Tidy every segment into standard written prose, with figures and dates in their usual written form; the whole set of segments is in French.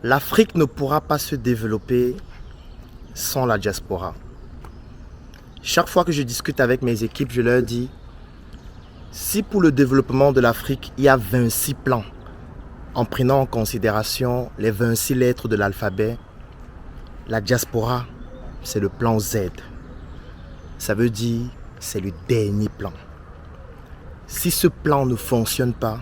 L'Afrique ne pourra pas se développer sans la diaspora. Chaque fois que je discute avec mes équipes, je leur dis, si pour le développement de l'Afrique, il y a 26 plans, en prenant en considération les 26 lettres de l'alphabet, la diaspora, c'est le plan Z. Ça veut dire, c'est le dernier plan. Si ce plan ne fonctionne pas,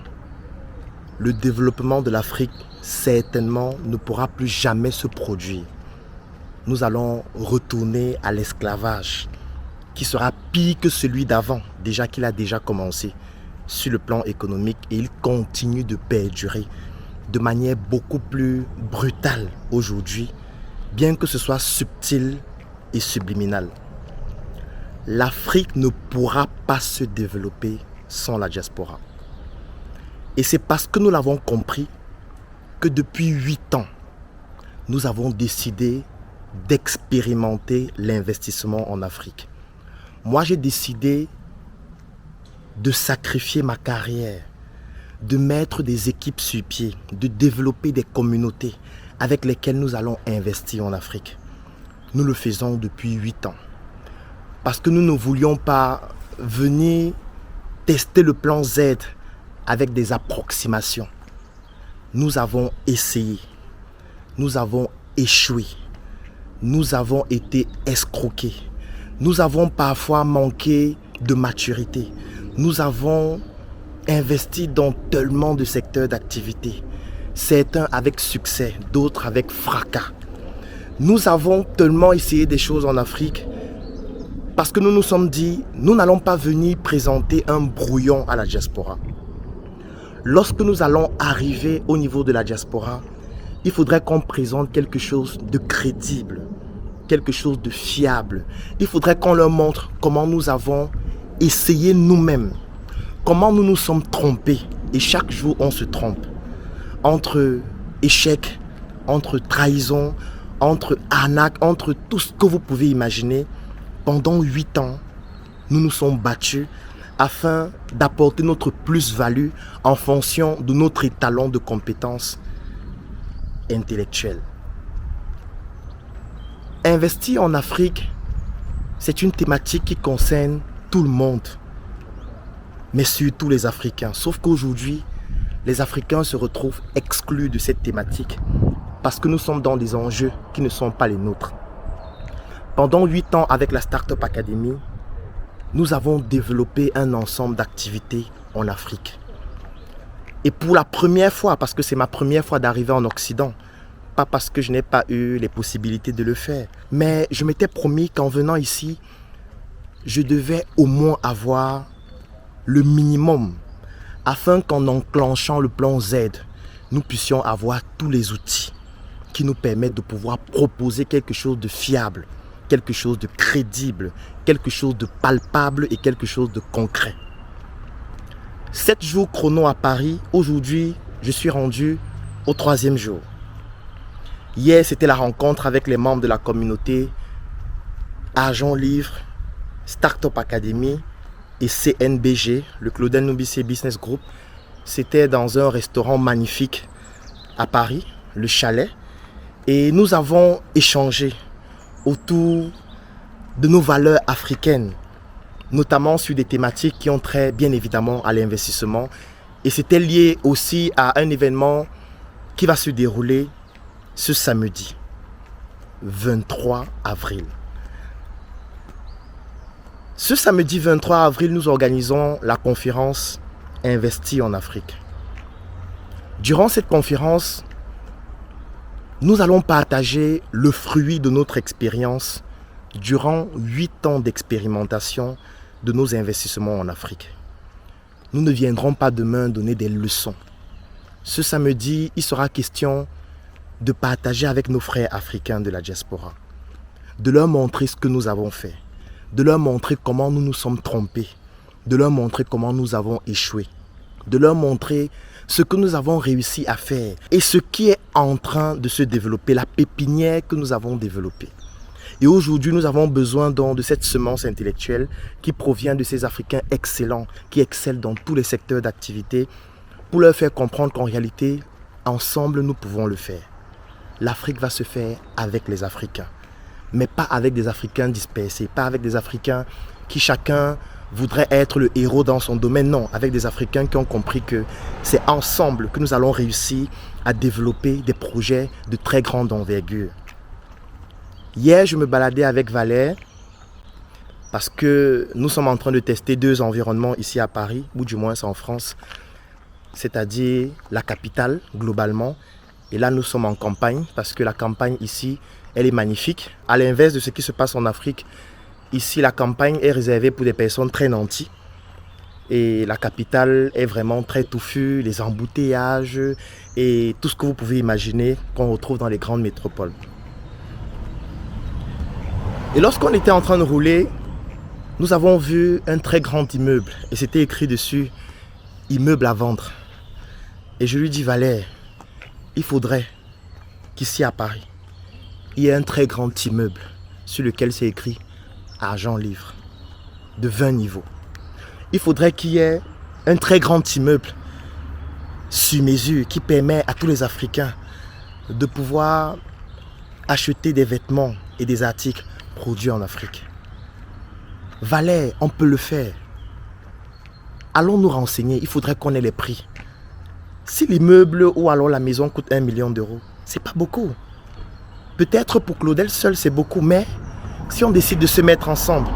le développement de l'Afrique, certainement, ne pourra plus jamais se produire. Nous allons retourner à l'esclavage, qui sera pire que celui d'avant, déjà qu'il a déjà commencé sur le plan économique et il continue de perdurer de manière beaucoup plus brutale aujourd'hui, bien que ce soit subtil et subliminal. L'Afrique ne pourra pas se développer sans la diaspora. Et c'est parce que nous l'avons compris que depuis 8 ans, nous avons décidé d'expérimenter l'investissement en Afrique. Moi, j'ai décidé de sacrifier ma carrière, de mettre des équipes sur pied, de développer des communautés avec lesquelles nous allons investir en Afrique. Nous le faisons depuis 8 ans. Parce que nous ne voulions pas venir tester le plan Z avec des approximations. Nous avons essayé, nous avons échoué, nous avons été escroqués, nous avons parfois manqué de maturité, nous avons investi dans tellement de secteurs d'activité, certains avec succès, d'autres avec fracas. Nous avons tellement essayé des choses en Afrique parce que nous nous sommes dit, nous n'allons pas venir présenter un brouillon à la diaspora. Lorsque nous allons arriver au niveau de la diaspora, il faudrait qu'on présente quelque chose de crédible, quelque chose de fiable. Il faudrait qu'on leur montre comment nous avons essayé nous-mêmes, comment nous nous sommes trompés. Et chaque jour, on se trompe. Entre échecs, entre trahison, entre arnaque, entre tout ce que vous pouvez imaginer, pendant 8 ans, nous nous sommes battus afin d'apporter notre plus-value en fonction de notre étalon de compétences intellectuelles. Investir en Afrique, c'est une thématique qui concerne tout le monde, mais surtout les Africains. Sauf qu'aujourd'hui, les Africains se retrouvent exclus de cette thématique parce que nous sommes dans des enjeux qui ne sont pas les nôtres. Pendant 8 ans avec la Startup Academy, nous avons développé un ensemble d'activités en Afrique. Et pour la première fois, parce que c'est ma première fois d'arriver en Occident, pas parce que je n'ai pas eu les possibilités de le faire, mais je m'étais promis qu'en venant ici, je devais au moins avoir le minimum afin qu'en enclenchant le plan Z, nous puissions avoir tous les outils qui nous permettent de pouvoir proposer quelque chose de fiable, quelque chose de crédible, quelque chose de palpable et quelque chose de concret. 7 jours chrono à Paris. Aujourd'hui, je suis rendu au 3e jour. Hier, c'était la rencontre avec les membres de la communauté Argent Livre, Startup Academy et CNBG, le Claudel Noubissé Business Group. C'était dans un restaurant magnifique à Paris, le Chalet. Et nous avons échangé autour de nos valeurs africaines, notamment sur des thématiques qui ont trait bien évidemment à l'investissement. Et c'était lié aussi à un événement qui va se dérouler ce samedi, 23 avril. Ce samedi 23 avril, nous organisons la conférence Investir en Afrique. Durant cette conférence, nous allons partager le fruit de notre expérience durant 8 ans d'expérimentation de nos investissements en Afrique. Nous ne viendrons pas demain donner des leçons. Ce samedi, il sera question de partager avec nos frères africains de la diaspora, de leur montrer ce que nous avons fait, de leur montrer comment nous nous sommes trompés, de leur montrer comment nous avons échoué, de leur montrer ce que nous avons réussi à faire et ce qui est en train de se développer, la pépinière que nous avons développée. Et aujourd'hui, nous avons besoin donc de cette semence intellectuelle qui provient de ces Africains excellents, qui excellent dans tous les secteurs d'activité, pour leur faire comprendre qu'en réalité, ensemble, nous pouvons le faire. l'Afrique va se faire avec les Africains. Mais pas avec des Africains dispersés, pas avec des Africains qui chacun voudrait être le héros dans son domaine. Non, avec des Africains qui ont compris que c'est ensemble que nous allons réussir à développer des projets de très grande envergure. Hier, je me baladais avec Valère parce que nous sommes en train de tester 2 environnements ici à Paris, ou du moins en France, c'est-à-dire la capitale globalement. Et là, nous sommes en campagne parce que la campagne ici, elle est magnifique. À l'inverse de ce qui se passe en Afrique, ici, la campagne est réservée pour des personnes très nanties. Et la capitale est vraiment très touffue, les embouteillages et tout ce que vous pouvez imaginer qu'on retrouve dans les grandes métropoles. Et lorsqu'on était en train de rouler, nous avons vu un très grand immeuble et c'était écrit dessus « Immeuble à vendre ». Et je lui dis « Valère, il faudrait qu'ici à Paris, il y ait un très grand immeuble sur lequel c'est écrit « Argent livre » de 20 niveaux. Il faudrait qu'il y ait un très grand immeuble sur mesure qui permet à tous les Africains de pouvoir acheter des vêtements et des articles produits en Afrique. Valère, on peut le faire. Allons nous renseigner, il faudrait qu'on ait les prix. Si l'immeuble ou alors la maison coûte 1 million d'euros, c'est pas beaucoup. Peut-être pour Claudel seul c'est beaucoup, mais si on décide de se mettre ensemble,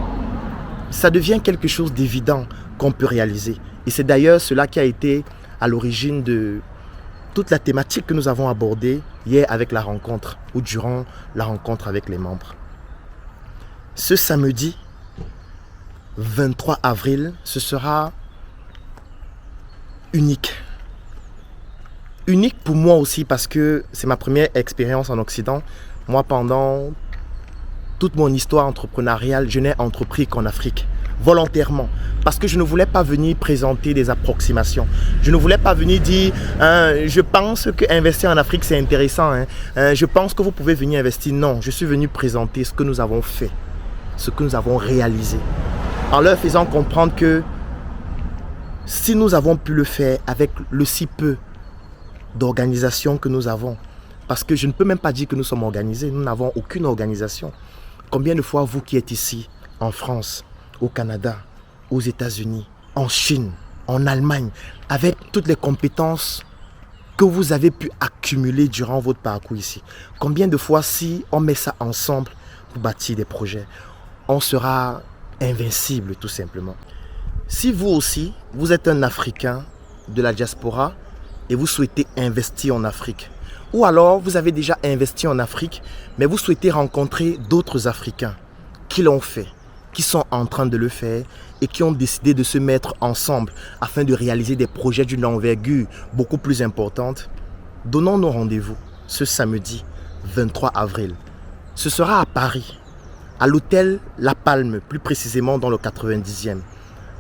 ça devient quelque chose d'évident qu'on peut réaliser. Et c'est d'ailleurs cela qui a été à l'origine de toute la thématique que nous avons abordée hier avec la rencontre, ou durant la rencontre avec les membres. Ce samedi 23 avril, ce sera unique. Unique pour moi aussi parce que c'est ma première expérience en Occident. Moi, pendant toute mon histoire entrepreneuriale, je n'ai entrepris qu'en Afrique, volontairement. Parce que je ne voulais pas venir présenter des approximations. Je ne voulais pas venir dire je pense qu'investir en Afrique c'est intéressant. Je pense que vous pouvez venir investir. Non, je suis venu présenter ce que nous avons fait, ce que nous avons réalisé. En leur faisant comprendre que si nous avons pu le faire avec le si peu d'organisation que nous avons, parce que je ne peux même pas dire que nous sommes organisés, nous n'avons aucune organisation. Combien de fois vous qui êtes ici, en France, au Canada, aux États-Unis, en Chine, en Allemagne, avec toutes les compétences que vous avez pu accumuler durant votre parcours ici, combien de fois si on met ça ensemble pour bâtir des projets, on sera invincible tout simplement. Si vous aussi, vous êtes un Africain de la diaspora et vous souhaitez investir en Afrique, ou alors vous avez déjà investi en Afrique, mais vous souhaitez rencontrer d'autres Africains qui l'ont fait, qui sont en train de le faire et qui ont décidé de se mettre ensemble afin de réaliser des projets d'une envergure beaucoup plus importante, donnons-nous rendez-vous ce samedi 23 avril. Ce sera à Paris, à l'hôtel La Palme, plus précisément dans le 90e,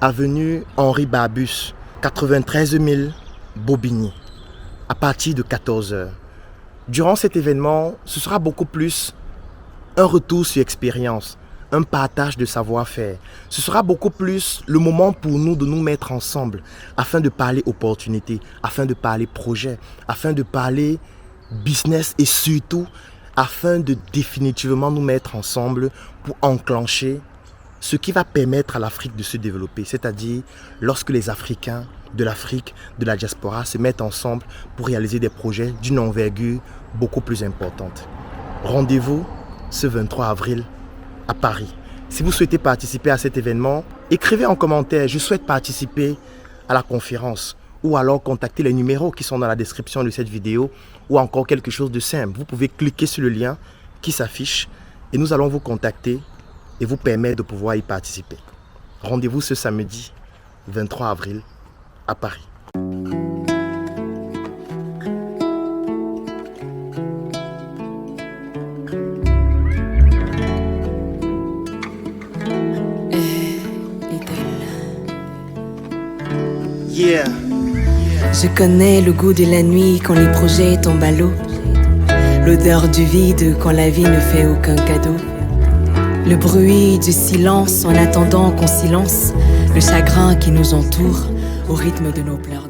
avenue Henri Barbus, 93 000 Bobigny, à partir de 14 h. Durant cet événement, ce sera beaucoup plus un retour sur expérience, un partage de savoir-faire. Ce sera beaucoup plus le moment pour nous de nous mettre ensemble afin de parler opportunités, afin de parler projet, afin de parler business et surtout afin de définitivement nous mettre ensemble pour enclencher ce qui va permettre à l'Afrique de se développer, c'est-à-dire lorsque les Africains de l'Afrique, de la diaspora se mettent ensemble pour réaliser des projets d'une envergure beaucoup plus importante. Rendez-vous ce 23 avril à Paris. Si vous souhaitez participer à cet événement, écrivez en commentaire « Je souhaite participer à la conférence » ou alors contactez les numéros qui sont dans la description de cette vidéo ou encore quelque chose de simple. Vous pouvez cliquer sur le lien qui s'affiche et nous allons vous contacter et vous permettre de pouvoir y participer. Rendez-vous ce samedi 23 avril à Paris. Yeah. Je connais le goût de la nuit quand les projets tombent à l'eau, l'odeur du vide quand la vie ne fait aucun cadeau, le bruit du silence en attendant qu'on silence le chagrin qui nous entoure au rythme de nos pleurs.